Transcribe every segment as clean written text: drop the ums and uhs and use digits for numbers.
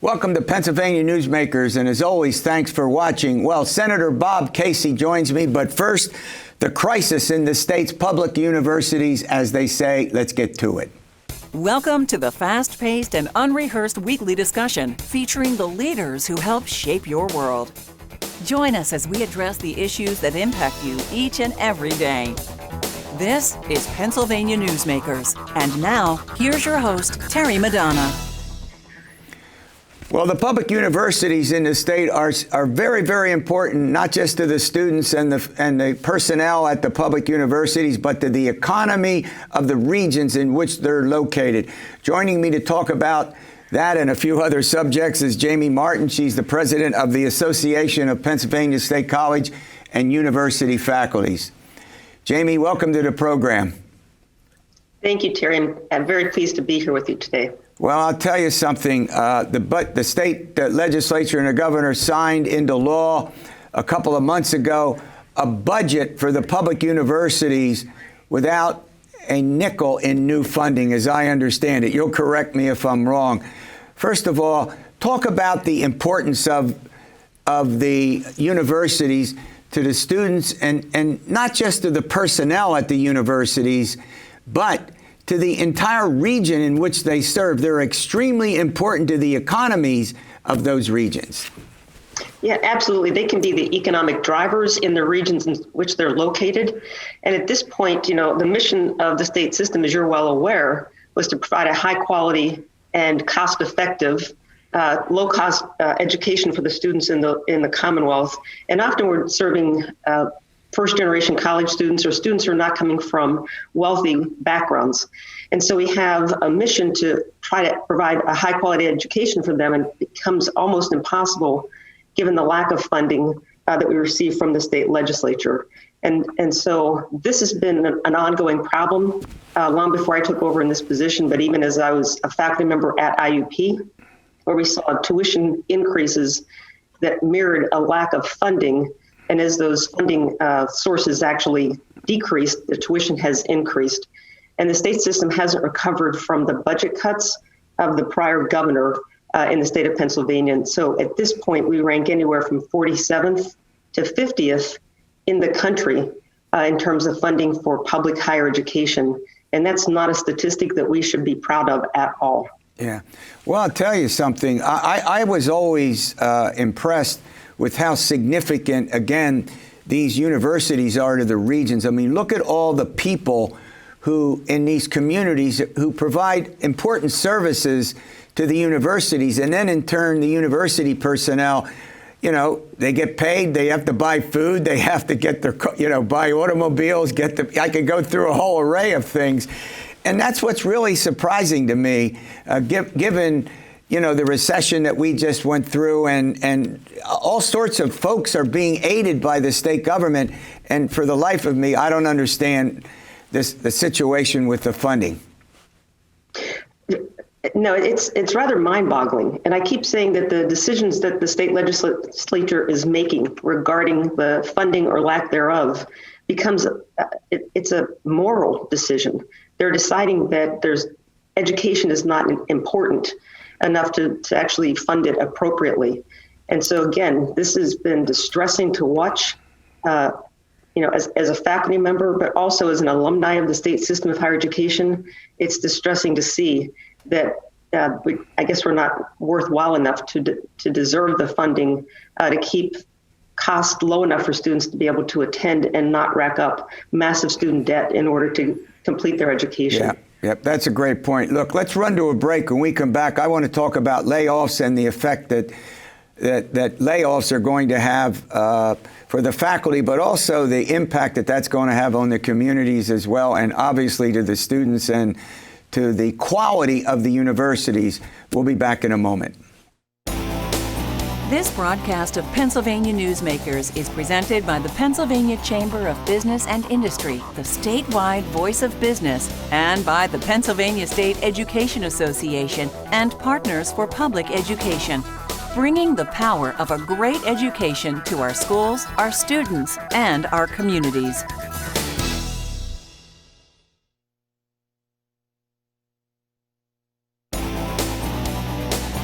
Welcome to Pennsylvania Newsmakers, and as always, thanks for watching. Well, Senator Bob Casey joins me, but first, the crisis in the state's public universities, as they say. Let's get to it. Welcome to the fast-paced and unrehearsed weekly discussion featuring the leaders who help shape your world. Join us as we address the issues that impact you each and every day. This is Pennsylvania Newsmakers. And now, here's your host, Terry Madonna. Well, the public universities in the state are very, very important, not just to the students and the personnel at the public universities, but to the economy of the regions in which they're located. Joining me to talk about that and a few other subjects is Jamie Martin. She's the president of the Association of Pennsylvania State College and University Faculties. Jamie, welcome to the program. Thank you, Terry. I'm very pleased to be here with you today. Well, I'll tell you something. The state legislature and the governor signed into law a couple of months ago a budget for the public universities without a nickel in new funding, as I understand it. You'll correct me if I'm wrong. First of all, talk about the importance of the universities to the students and not just to the personnel at the universities, but to the entire region in which they serve. They're extremely important to the economies of those regions. Yeah, absolutely. They can be the economic drivers in the regions in which they're located. And at this point, the mission of the state system, as you're well aware, was to provide a high quality and cost-effective, low-cost education for the students in the Commonwealth. And often we're serving first-generation college students or students who are not coming from wealthy backgrounds. And so we have a mission to try to provide a high-quality education for them, and it becomes almost impossible given the lack of funding that we receive from the state legislature. And so this has been an ongoing problem long before I took over in this position, but even as I was a faculty member at IUP, where we saw tuition increases that mirrored a lack of funding. And as those funding sources actually decreased, the tuition has increased. And the state system hasn't recovered from the budget cuts of the prior governor in the state of Pennsylvania. And so at this point, we rank anywhere from 47th to 50th in the country in terms of funding for public higher education. And that's not a statistic that we should be proud of at all. Yeah. Well, I'll tell you something. I was always impressed with how significant, again, these universities are to the regions. I mean, look at all the people who, in these communities, who provide important services to the universities. And then, in turn, the university personnel, they get paid, they have to buy food, they have to get their, buy automobiles, I could go through a whole array of things. And that's what's really surprising to me, given the recession that we just went through, and all sorts of folks are being aided by the state government. And for the life of me, I don't understand the situation with the funding. No, it's rather mind-boggling. And I keep saying that the decisions that the state legislature is making regarding the funding or lack thereof becomes, it's a moral decision. They're deciding that education is not important enough to actually fund it appropriately. And so again, this has been distressing to watch, as a faculty member, but also as an alumni of the state system of higher education. It's distressing to see that I guess we're not worthwhile enough to deserve the funding to keep costs low enough for students to be able to attend and not rack up massive student debt in order to complete their education. Yeah. Yep, that's a great point. Look, let's run to a break. When we come back, I want to talk about layoffs and the effect that layoffs are going to have for the faculty, but also the impact that that's going to have on the communities as well, and obviously to the students and to the quality of the universities. We'll be back in a moment. This broadcast of Pennsylvania Newsmakers is presented by the Pennsylvania Chamber of Business and Industry, the statewide voice of business, and by the Pennsylvania State Education Association and Partners for Public Education, bringing the power of a great education to our schools, our students, and our communities.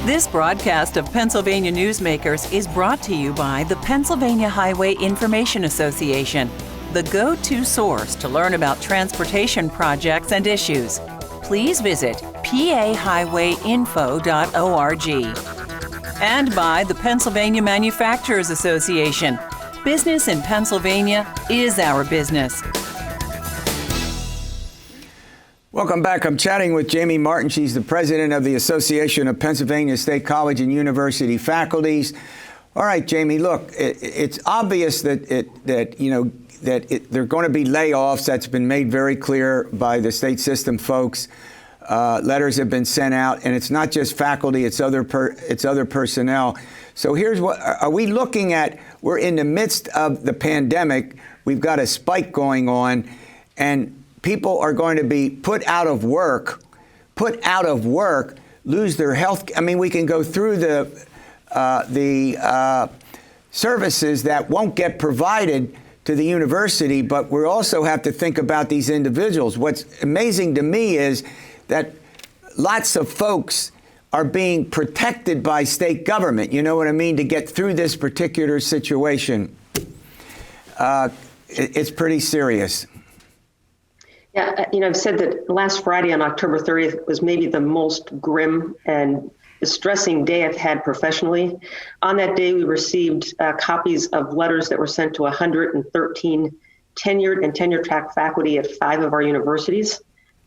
This broadcast of Pennsylvania Newsmakers is brought to you by the Pennsylvania Highway Information Association, the go-to source to learn about transportation projects and issues. Please visit pahighwayinfo.org. And by the Pennsylvania Manufacturers Association. Business in Pennsylvania is our business. Welcome back. I'm chatting with Jamie Martin. She's the president of the Association of Pennsylvania State College and University Faculties. All right, Jamie, look, it's obvious that there are going to be layoffs. That's been made very clear by the state system folks. Letters have been sent out, and it's not just faculty, it's other personnel. So here's what are we looking at? We're in the midst of the pandemic. We've got a spike going on, and people are going to be put out of work, lose their health. I mean, we can go through the services that won't get provided to the university, but we also have to think about these individuals. What's amazing to me is that lots of folks are being protected by state government, you know what I mean, to get through this particular situation. It's pretty serious. Yeah, I've said that last Friday on October 30th was maybe the most grim and distressing day I've had professionally. On that day, we received copies of letters that were sent to 113 tenured and tenure-track faculty at 5 of our universities,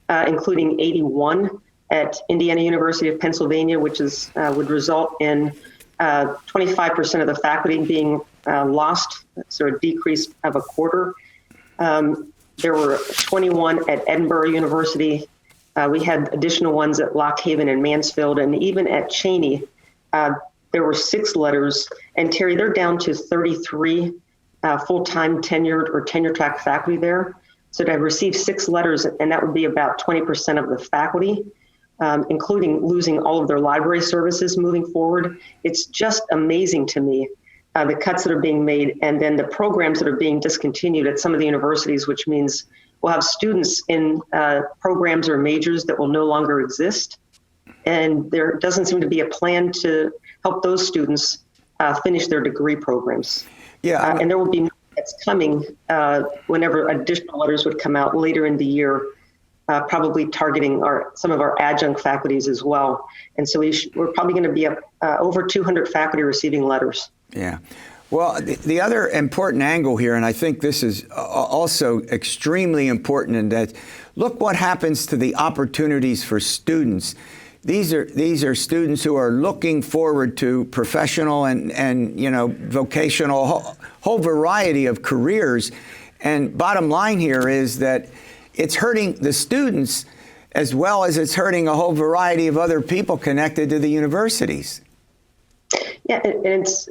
including 81 at Indiana University of Pennsylvania, which would result in 25% of the faculty being lost, so a decrease of a quarter. There were 21 at Edinburgh University. We had additional ones at Lock Haven and Mansfield, and even at Cheney, there were 6 letters. And Terry, they're down to 33 full-time tenured or tenure-track faculty there. So to have received 6 letters, and that would be about 20% of the faculty, including losing all of their library services moving forward. It's just amazing to me, the cuts that are being made, and then the programs that are being discontinued at some of the universities, which means we'll have students in programs or majors that will no longer exist. And there doesn't seem to be a plan to help those students finish their degree programs. Yeah, and there will be more that's coming whenever additional letters would come out later in the year, probably targeting some of our adjunct faculties as well. And so we're probably going to be up over 200 faculty receiving letters. Yeah. Well, the other important angle here, and I think this is also extremely important, in that look what happens to the opportunities for students. These are students who are looking forward to professional and vocational, whole variety of careers. And bottom line here is that it's hurting the students as well as it's hurting a whole variety of other people connected to the universities. Yeah, and it's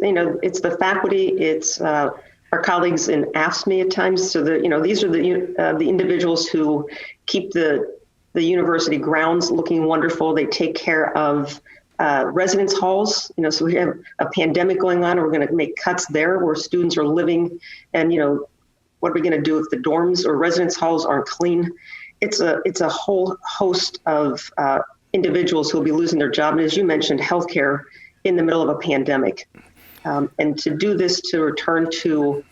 the faculty, it's our colleagues in AFSCME at times. So these are the individuals who keep the university grounds looking wonderful. They take care of residence halls. So we have a pandemic going on, and we're going to make cuts there where students are living. And what are we going to do if the dorms or residence halls aren't clean? It's a whole host of individuals who will be losing their job. And as you mentioned, healthcare in the middle of a pandemic. And to do this, to return to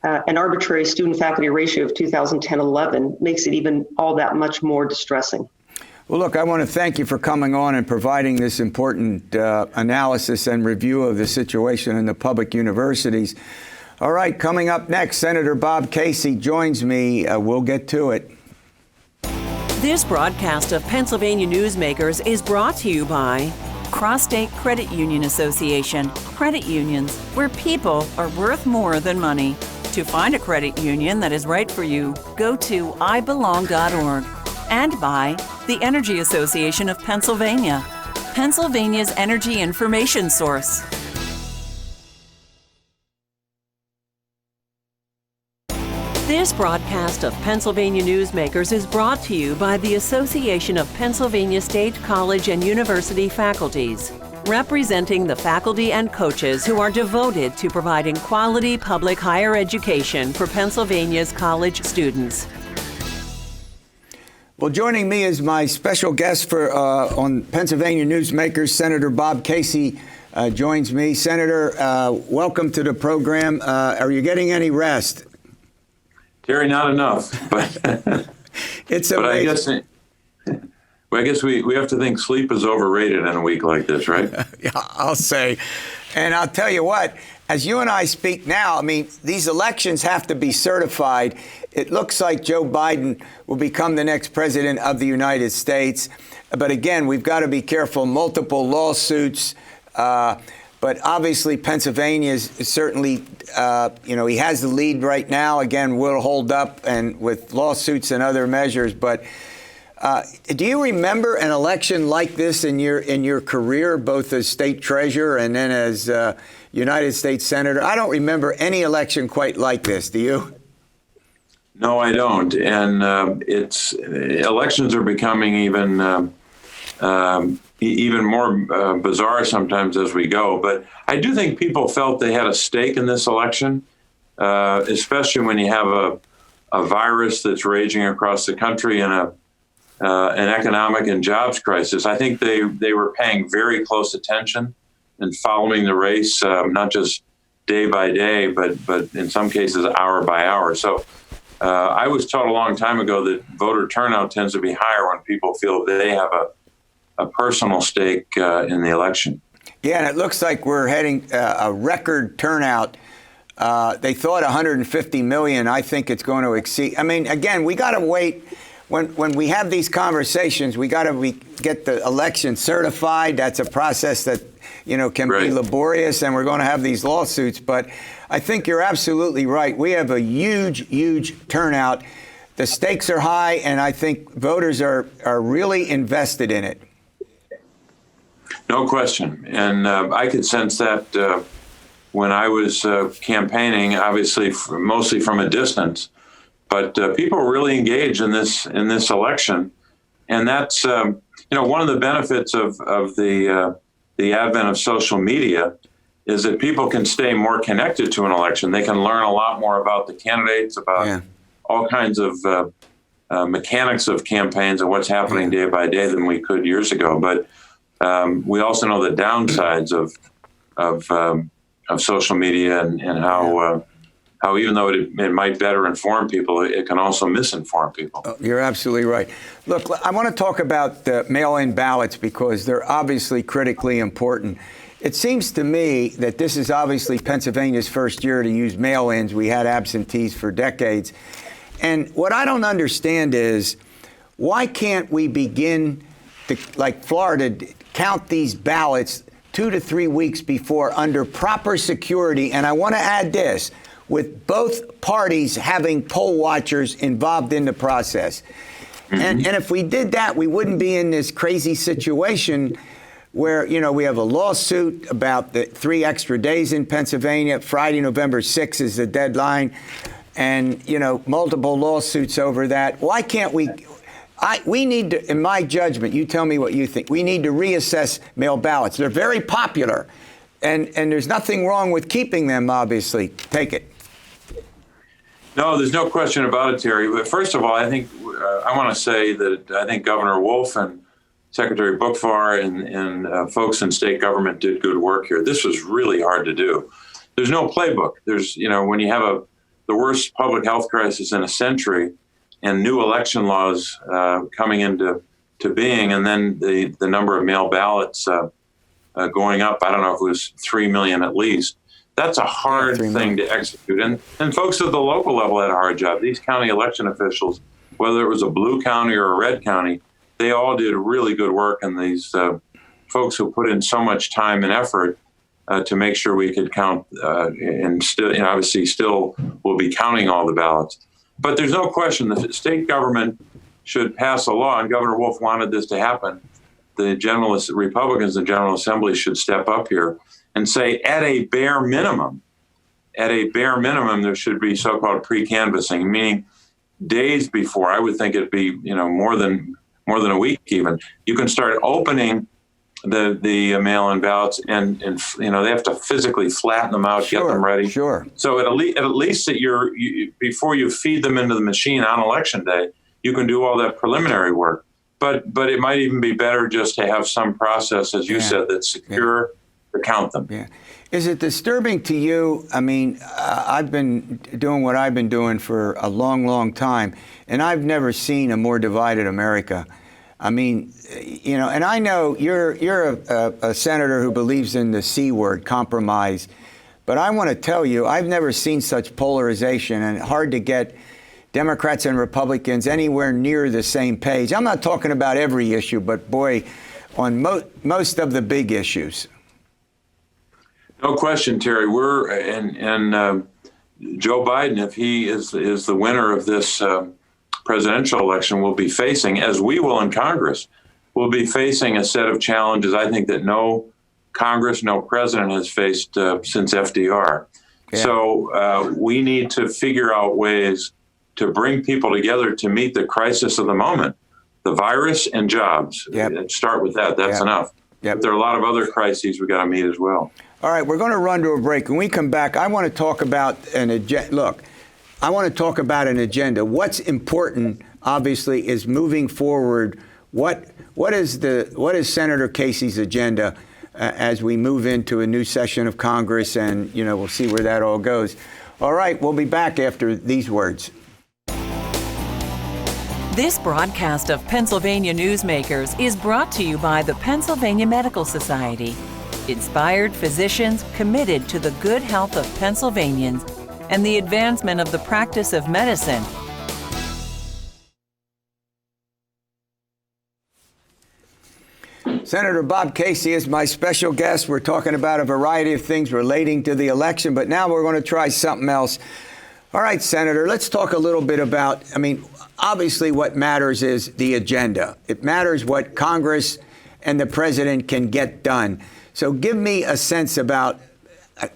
an arbitrary student-faculty ratio of 2010-11 makes it even all that much more distressing. Well, look, I want to thank you for coming on and providing this important analysis and review of the situation in the public universities. All right, coming up next, Senator Bob Casey joins me. We'll get to it. This broadcast of Pennsylvania Newsmakers is brought to you by Cross-State Credit Union Association. Credit unions, where people are worth more than money. To find a credit union that is right for you, go to ibelong.org. And by the Energy Association of Pennsylvania, Pennsylvania's energy information source. This broadcast of Pennsylvania Newsmakers is brought to you by the Association of Pennsylvania State College and University Faculties, representing the faculty and coaches who are devoted to providing quality public higher education for Pennsylvania's college students. Well, joining me is my special guest for on Pennsylvania Newsmakers, Senator Bob Casey joins me. Senator, welcome to the program. Are you getting any rest? Terry, not enough, but It's but amazing. I guess we have to think sleep is overrated in a week like this, right? Yeah, I'll say. And I'll tell you what, as you and I speak now, I mean, these elections have to be certified. It looks like Joe Biden will become the next president of the United States. But again, we've got to be careful. Multiple lawsuits. But obviously, Pennsylvania is certainly, he has the lead right now. Again, we'll hold up and with lawsuits and other measures. But do you remember an election like this in your career, both as state treasurer and then as United States Senator? I don't remember any election quite like this. Do you? No, I don't. And elections are becoming even more bizarre sometimes as we go. But I do think people felt they had a stake in this election, especially when you have a virus that's raging across the country and an economic and jobs crisis. I think they were paying very close attention and following the race, not just day by day, but in some cases hour by hour. So I was taught a long time ago that voter turnout tends to be higher when people feel they have a personal stake in the election. Yeah, and it looks like we're heading a record turnout. They thought 150 million. I think it's going to exceed. I mean, again, we got to wait. When we have these conversations, we got to get the election certified. That's a process that, can be laborious, and we're going to have these lawsuits. But I think you're absolutely right. We have a huge, huge turnout. The stakes are high, and I think voters are really invested in it. No question. And I could sense that when I was campaigning, obviously mostly from a distance. But people are really engaged in this election, and that's one of the benefits of the advent of social media is that people can stay more connected to an election. They can learn a lot more about the candidates, about all kinds of mechanics of campaigns and what's happening day by day than we could years ago. But we also know the downsides of social media and how even though it might better inform people, it can also misinform people. You're absolutely right. Look, I want to talk about the mail-in ballots because they're obviously critically important. It seems to me that this is obviously Pennsylvania's first year to use mail-ins. We had absentees for decades. And what I don't understand is why can't we begin to, like Florida, count these ballots 2 to 3 weeks before under proper security? And I want to add this, with both parties having poll watchers involved in the process. And if we did that, we wouldn't be in this crazy situation where, we have a lawsuit about the 3 extra days in Pennsylvania. Friday, November 6th is the deadline. And, multiple lawsuits over that. Why can't we need to, in my judgment, you tell me what you think, we need to reassess mail ballots. They're very popular, and there's nothing wrong with keeping them, obviously. Take it. No, there's no question about it, Terry. But first of all, I think I want to say that I think Governor Wolf and Secretary Bookvar and folks in state government did good work here. This was really hard to do. There's no playbook. There's, when you have the worst public health crisis in a century and new election laws coming into being, and then the number of mail ballots going up, I don't know if it was 3 million at least. That's a hard thing to execute. And folks at the local level had a hard job. These county election officials, whether it was a blue county or a red county, they all did really good work. And these folks who put in so much time and effort to make sure we could count and still, obviously still will be counting all the ballots. But there's no question the state government should pass a law, and Governor Wolf wanted this to happen. The Republicans in the General Assembly should step up here and say, at a bare minimum, there should be so-called pre-canvassing, meaning days before. I would think it'd be, more than a week even. You can start opening the mail-in ballots, and they have to physically flatten them out, get them ready. Sure. So at least that before you feed them into the machine on election day, you can do all that preliminary work. But it might even be better just to have some process, as you said, that's secure to count them. Yeah. Is it disturbing to you? I mean, I've been doing what I've been doing for a long, long time, and I've never seen a more divided America. I mean, you know, and I know you're a senator who believes in the C word, compromise, but I want to tell you, I've never seen such polarization, and hard to get Democrats and Republicans anywhere near the same page. I'm not talking about every issue, but boy, on most of the big issues. No question, Terry. We're and Joe Biden, if he is the winner of this presidential election, will be facing, as we will in Congress, will be facing a set of challenges I think that no Congress, no president has faced since FDR. Yeah. So we need to figure out ways to bring people together to meet the crisis of the moment, the virus and jobs. Yep. Start with that. That's enough. Yep. But there are a lot of other crises we got to meet as well. All right, we're going to run to a break. When we come back, I want to talk about an agenda. Look, I want to talk about an agenda. What's important, obviously, is moving forward. What is Senator Casey's agenda as we move into a new session of Congress? And we'll see where that all goes. All right, we'll be back after these words. This broadcast of Pennsylvania Newsmakers is brought to you by the Pennsylvania Medical Society. Inspired physicians committed to the good health of Pennsylvanians and the advancement of the practice of medicine. Senator Bob Casey is my special guest. We're talking about a variety of things relating to the election, but now we're going to try something else. All right, Senator, let's talk a little bit about, obviously what matters is the agenda. It matters what Congress and the president can get done. So give me a sense about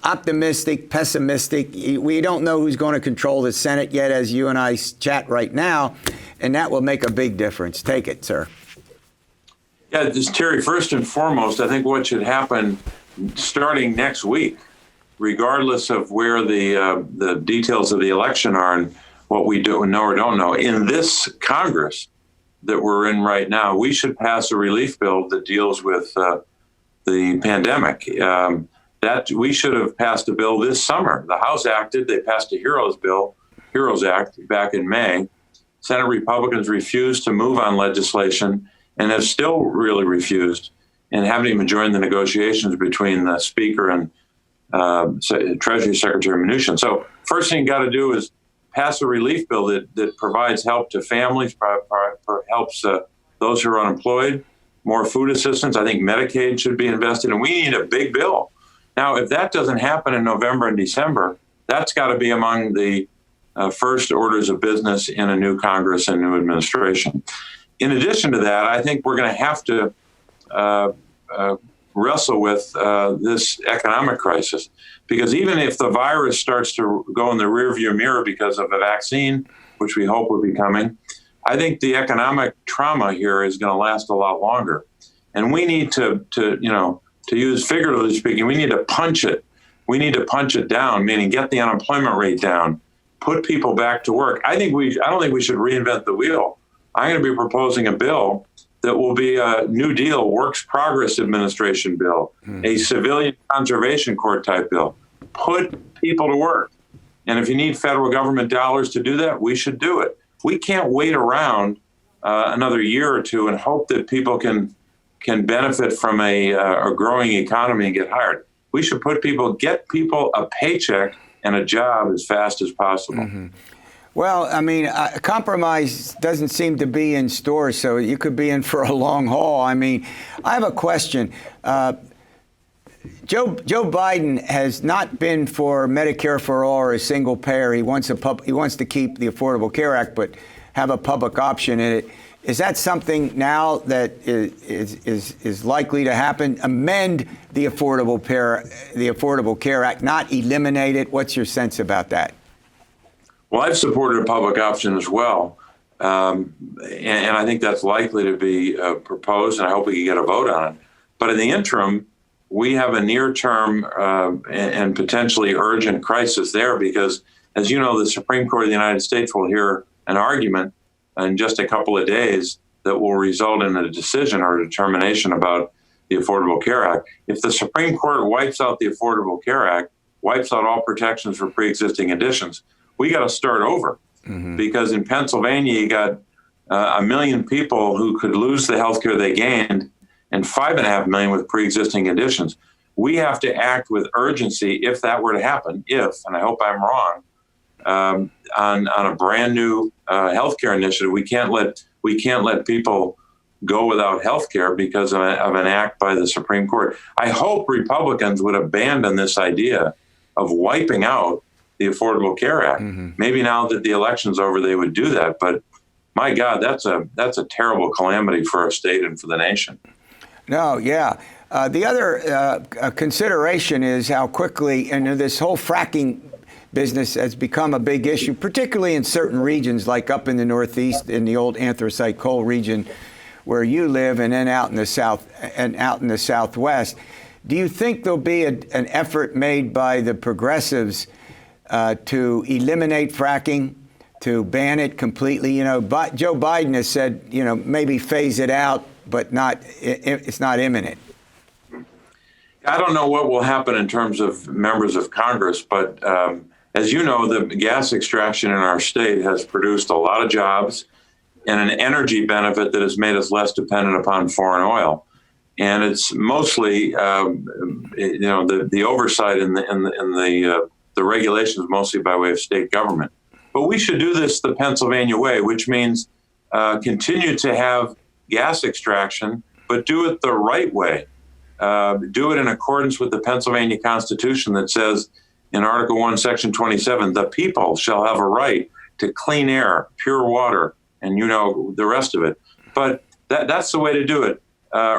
optimistic, pessimistic. We don't know who's going to control the Senate yet as you and I chat right now, and that will make a big difference. Take it, sir. Yeah, Terry, first and foremost, I think what should happen starting next week, regardless of where the details of the election are and what we do know or don't know, in this Congress that we're in right now, we should pass a relief bill that deals with the pandemic. That we should have passed a bill this summer. The House acted. They passed a HEROES Act back in May. Senate Republicans refused to move on legislation and have still really refused and haven't even joined the negotiations between the Speaker and Treasury Secretary Mnuchin. So first thing you got to do is pass a relief bill that provides help to families, helps those who are unemployed, more food assistance. I think Medicaid should be invested, and we need a big bill. Now, if that doesn't happen in November and December, that's got to be among the first orders of business in a new Congress and new administration. In addition to that, I think we're going to have to wrestle with this economic crisis, because even if the virus starts to go in the rearview mirror because of a vaccine, which we hope will be coming, I think the economic trauma here is going to last a lot longer. And we need to use figuratively speaking, we need to punch it. We need to punch it down, meaning get the unemployment rate down, put people back to work. I don't think we should reinvent the wheel. I'm going to be proposing a bill that will be a New Deal Works Progress Administration bill, a civilian conservation court type bill. Put people to work. And if you need federal government dollars to do that, we should do it. We can't wait around another year or two and hope that people can benefit from a growing economy and get hired. We should get people a paycheck and a job as fast as possible. Mm-hmm. Well, a compromise doesn't seem to be in store, so you could be in for a long haul. I have a question. Joe Biden has not been for Medicare for all or a single payer. He wants to keep the Affordable Care Act, but have a public option in it. Is that something now that is likely to happen? Amend the Affordable Care Act, not eliminate it. What's your sense about that? Well, I've supported a public option as well, and I think that's likely to be proposed, and I hope we can get a vote on it. But in the interim, we have a near-term and potentially urgent crisis there because, as you know, the Supreme Court of the United States will hear an argument in just a couple of days that will result in a decision or a determination about the Affordable Care Act. If the Supreme Court wipes out the Affordable Care Act, wipes out all protections for pre-existing conditions, we got to start over. Because in Pennsylvania, you got 1 million people who could lose the health care they gained and 5.5 million with pre-existing conditions. We have to act with urgency if that were to happen, and I hope I'm wrong, on a brand new healthcare initiative. We can't let people go without health care because of an act by the Supreme Court. I hope Republicans would abandon this idea of wiping out the Affordable Care Act. Maybe now that the election's over, they would do that. But my God, that's a terrible calamity for our state and for the nation. No, yeah. The other consideration is how quickly, and this whole fracking business has become a big issue, particularly in certain regions, like up in the Northeast, in the old anthracite coal region where you live, and then out in the South and out in the Southwest. Do you think there'll be an effort made by the progressives to eliminate fracking, to ban it completely? You know, Joe Biden has said, you know, maybe phase it out, but it's not imminent. I don't know what will happen in terms of members of Congress, but as you know, the gas extraction in our state has produced a lot of jobs and an energy benefit that has made us less dependent upon foreign oil. And it's mostly, the oversight in the regulations mostly by way of state government. But we should do this the Pennsylvania way, which means continue to have gas extraction, but do it the right way. Do it in accordance with the Pennsylvania Constitution that says in Article 1, Section 27, the people shall have a right to clean air, pure water, and you know the rest of it. But that's the way to do it.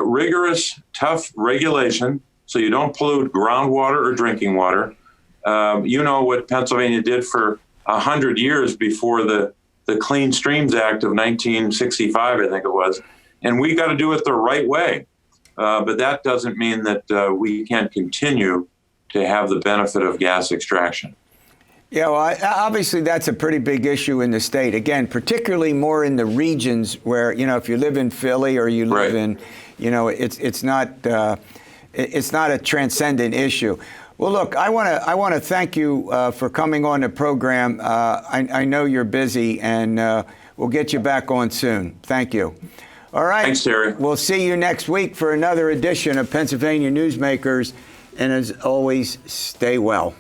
Rigorous, tough regulation so you don't pollute groundwater or drinking water. You know what Pennsylvania did for 100 years before the Clean Streams Act of 1965, I think it was. And we got to do it the right way. But that doesn't mean that we can't continue to have the benefit of gas extraction. Yeah, well, obviously that's a pretty big issue in the state. Again, particularly more in the regions where, you know, if you live in Philly or you live in, you know, it's not a transcendent issue. Well, look, I want to thank you for coming on the program. I know you're busy, and we'll get you back on soon. Thank you. All right. Thanks, Terry. We'll see you next week for another edition of Pennsylvania Newsmakers. And as always, stay well.